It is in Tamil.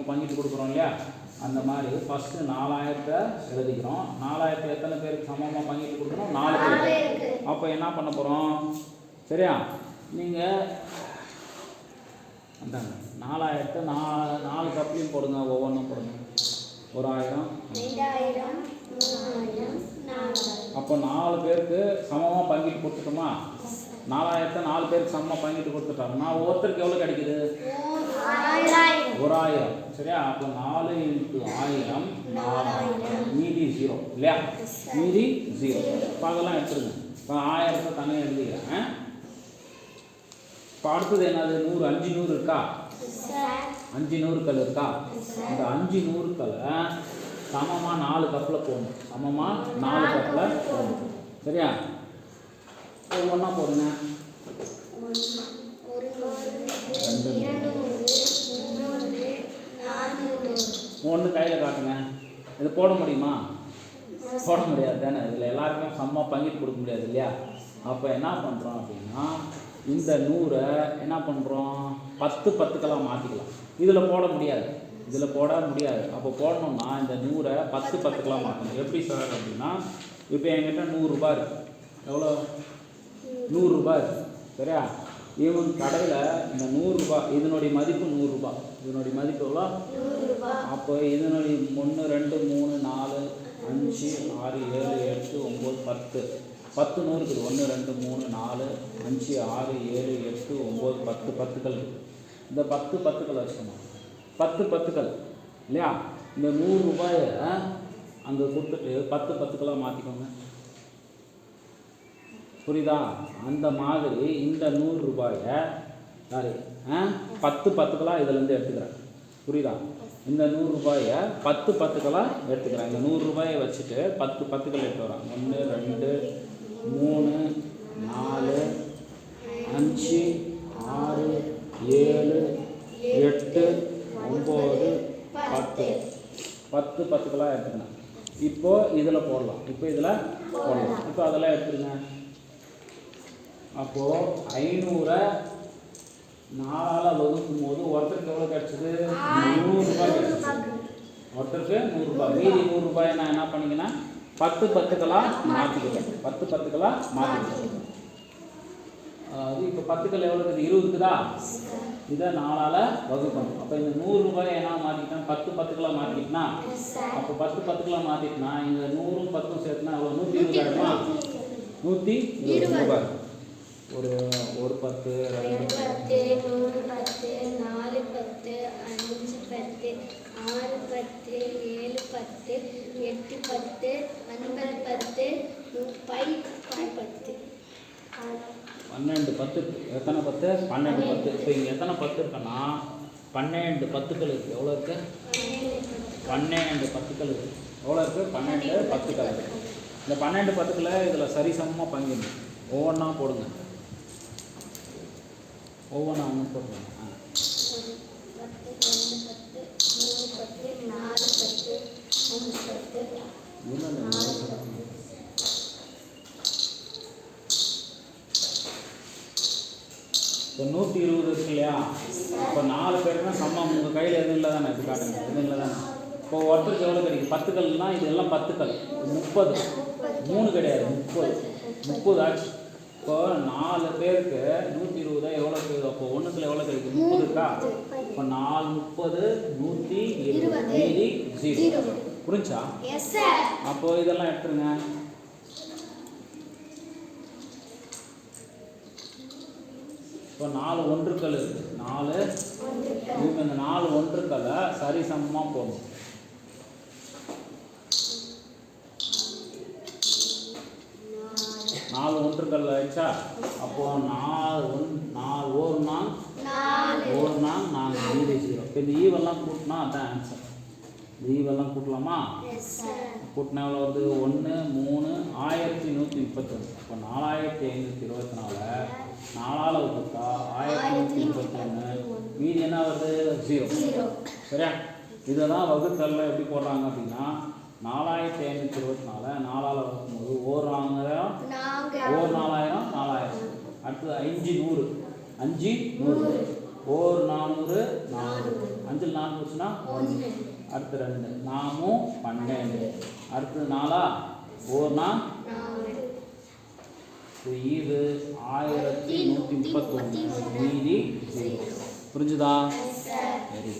நம்ம பங்கிட்டு கொடுக்குறோம் இல்லையா, அந்த மாதிரி ஃபஸ்ட்டு 4000 எழுதிக்கிறோம். 4000 எத்தனை பேருக்கு சமமாக பங்கிட்டு கொடுக்கணும்? 4 பேருக்கு. அப்போ என்ன பண்ண போகிறோம்? சரியா, நீங்கள் அந்த 4000 4 கப்லையும் போடுங்க, ஒவ்வொன்றும் போடுங்க. 1000, 2000, 3000, 4000. அப்போ 4 பேருக்கு சமமாக பங்கிட்டு கொடுத்துட்டோமா? 4000 4 பேருக்கு சமமாக பங்கிட்டு கொடுத்துட்டாங்கன்னா ஒவ்வொருத்தருக்கு எவ்வளோ கிடைக்குது? 1000. சரியா, அப்போ 4 × 1000 4000, மீதி 0 இல்லையா? மீதி 0. இப்போ அதெல்லாம் எடுத்துருங்க. இப்போ 1000 தனியாக எழுதிக்கிறேன். இப்போ அடுத்தது என்னது? 100 5 100 இருக்கா? 5 100கள் இருக்கா? இந்த 5 100களை சமமாக 4 கப்பில் போடணும். சமமாக 4 கப்பில் போடணும். சரியா, ஒவ்வொன்றா போடுங்க. 1 கையில் காட்டுங்க. இது போட முடியுமா? போட முடியாது தானே. இதில் எல்லாருக்கும் சமமாக பங்கிட்டு கொடுக்க முடியாது இல்லையா? அப்போ என்ன பண்ணுறோம் அப்படின்னா, இந்த 100 என்ன பண்ணுறோம்? 10 10க்கெல்லாம் மாற்றிக்கலாம். இதில் போட முடியாது, இதில் போட முடியாது. அப்போ போடணும்னா இந்த 100 10 10க்கெல்லாம் மாற்றணும். எப்படி சார் அப்படின்னா, இப்போ என்கிட்ட 100 ரூபாய் இருக்குது. எவ்வளோ? 100 ரூபாய் இருக்குது. சரியா, இவன் கடையில் இந்த 100 ரூபாய், இதனுடைய மதிப்பு 100 ரூபாய். இதனுடைய மதிப்பு எவ்வளோ? அப்போ இதனுடைய 1 2 3 4 5 6 7 8 9 10 10 100 இருக்குது. 1 2 3 4 5 6 7 8 9 10 10கள் இருக்குது. இந்த 10 10கள் வச்சுக்கணும். 10 10கள் இல்லையா? இந்த 100 ரூபாயை அங்கே கொடுத்துட்டு 10 10க்கெல்லாம் மாற்றிக்கோங்க. புரியுதா? அந்த மாதிரி இந்த 100 ரூபாயை சாரி 10 10க்கெல்லாம் இதிலேருந்து எடுத்துக்கிறேன். புரியுதா? இந்த 100 ரூபாயை 10 10க்கெல்லாம் எடுத்துக்கிறேன். இந்த 100 ரூபாயை வச்சுட்டு 10 10கள் எடுத்து வரேன். 1 2 3 4 5 6 7 8 9 10 10 10க்கெல்லாம் எடுத்துக்கிறேன். இப்போது இதில் போடலாம். இப்போ இதில் போடலாம். இப்போ அதெல்லாம் எடுத்துருங்க. அப்போது 500 4ஆல் வகுக்கும் போது ஒருத்தருக்கு எவ்வளோ கிடச்சிது? 100 ரூபாய் கிடச்சிது. ஒருத்தருக்கு 100 ரூபாய். மீதி 100 ரூபாய் நான் என்ன பண்ணிங்கன்னா 10 10க்கெல்லாம் மாற்றிக்கிறேன். 10 10க்கெல்லாம் மாற்றிக்கிறேன். அதாவது இப்போ 10க்கள் எவ்வளோ இருக்குது? 20 இருக்குதா? இதை 4ஆல் வகுக்கணும். அப்போ இந்த 100 ரூபாயை என்ன மாற்றிக்கிட்டேன்? 10 10க்கெல்லாம் மாற்றிக்கிட்டேன்னா, அப்போ 10 10க்கெல்லாம் மாற்றிக்கிட்டேன்னா இந்த 100ம் 10ம் சேர்த்துனா எவ்வளோ? 120 ஆகிடுமா? 120 ரூபாய். ஒரு 10 2 10 3 10 4 10 5 10 6 10 7 10 8 10 9 10 10 12 10. எத்தனை 10? 12 10. இப்போ இங்கே எத்தனை 10 இருக்குன்னா 12 10கள் இருக்குது. எவ்வளோ இருக்குது? 12 10கள் இருக்குது. எவ்வளோ இருக்குது? 12 10கள் இருக்குது. இந்த 12 10களை இதில் சரிசமமாக பங்கிடணும். ஒவ்வொன்றா போடுங்க. ஒவ்வொன்றா ஒன்று போடுங்க. 120 இருக்கு இல்லையா? இப்போ 4 பேருக்குனா சமம். உங்கள் கையில் எதுவும் இல்லை தானே? இது காட்டுங்க. எதுவும் இல்லை தானே? இப்போ ஒருத்தருக்கு எவ்வளோ கிடைக்கும்? 10கள்னா இது எல்லாம் 10கள். 30 3 கிடையாது, 30 ஆச்சு. இப்போ 4 பேருக்கு 120 எவ்வளோ கிடைக்கும்? அப்போ ஒன்றுக்குள்ள எவ்வளோ கிடைக்கும்? 30 இருக்கா? இப்போ 4 30 120 மீதி 0. புரிஞ்சா? அப்போது இதெல்லாம் எடுத்துருங்க. இப்போ 4 ஒன்றுக்கள் இருக்குது. 4 இவங்க இந்த 4 ஒன்றுக்களை சரிசமமாக போடணும். 4 ஒன்றுக்கள் ஆயிடுச்சா? அப்போது 4 1 4 மீதி 0. இப்போ இந்த ஈவெல்லாம் கூட்டினா அதான் ஆன்சர். இந்த ஈவெல்லாம் கூட்டலாமா? கூட்டினா எவ்வளோ வருது? 1 3 1131. இப்போ 4524 4ஆல் வகுத்தா 1131. மீதி என்ன வருது? 0. சரியா? இதை தான் வகுத்தலில் எப்படி போடுறாங்க அப்படின்னா 4524 4ஆல் வகுக்கும்போது 1 4000 அடுத்தது 5 100 5 100 ஓர் 400 4. 5 4 போச்சுன்னா 1. அடுத்து 2. நாமும் 12. அடுத்து 4. ஓர் 4. 4. இது 1131. மீதி 0. புரிஞ்சுதா? Yes, sir. சரி.